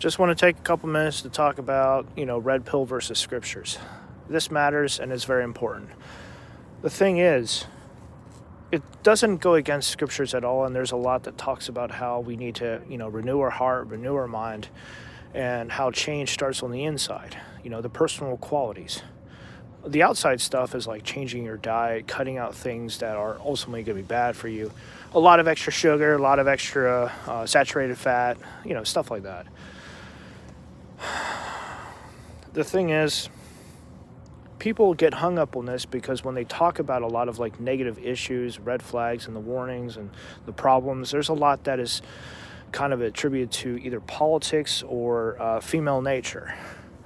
Just want to take a couple minutes to talk about, red pill versus scriptures. This matters and is very important. The thing is, it doesn't go against scriptures at all, and there's a lot that talks about how we need to, renew our heart, renew our mind, and how change starts on the inside, the personal qualities. The outside stuff is like changing your diet, cutting out things that are ultimately going to be bad for you. A lot of extra sugar, a lot of extra saturated fat, stuff like that. The thing is, people get hung up on this because when they talk about a lot of like negative issues, red flags and the warnings and the problems, there's a lot that is kind of attributed to either politics or female nature.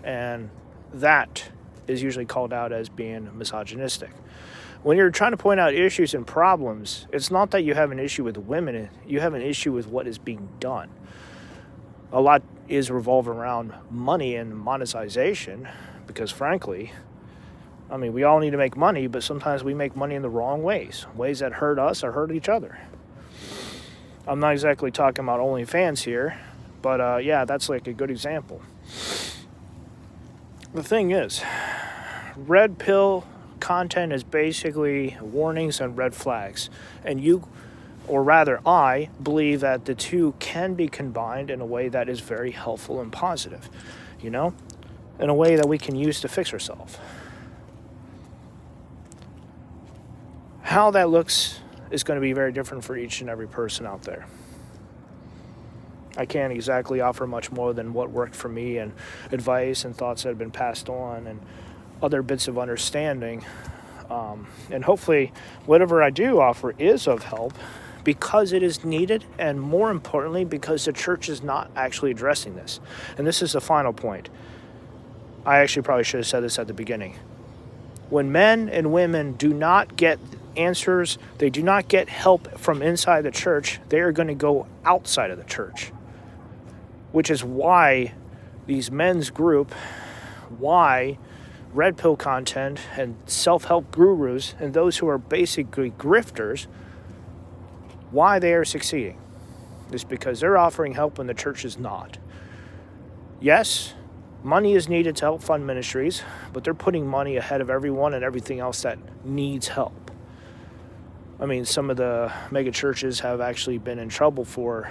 And that is usually called out as being misogynistic. When you're trying to point out issues and problems, it's not that you have an issue with women, you have an issue with what is being done. A lot is revolving around money and monetization because frankly, we all need to make money, but sometimes we make money in the wrong ways that hurt us or hurt each other. I'm not exactly talking about OnlyFans here, but that's like a good example. The thing is, red pill content is basically warnings and red flags. And I believe that the two can be combined in a way that is very helpful and positive, in a way that we can use to fix ourselves. How that looks is going to be very different for each and every person out there. I can't exactly offer much more than what worked for me and advice and thoughts that have been passed on and other bits of understanding. And hopefully whatever I do offer is of help because it is needed, and more importantly, because the church is not actually addressing this. And this is the final point. I actually probably should have said this at the beginning. When men and women do not get answers, they do not get help from inside the church, they are going to go outside of the church. Which is why these men's group, why red pill content and self-help gurus and those who are basically grifters, why they are succeeding. It's because they're offering help when the church is not. Yes, money is needed to help fund ministries, but they're putting money ahead of everyone and everything else that needs help. Some of the mega churches have actually been in trouble for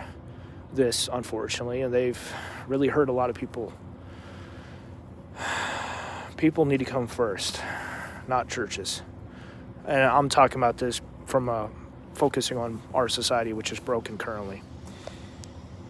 this, unfortunately, and they've really hurt a lot of people. People need to come first, not churches. And I'm talking about this from focusing on our society, which is broken currently.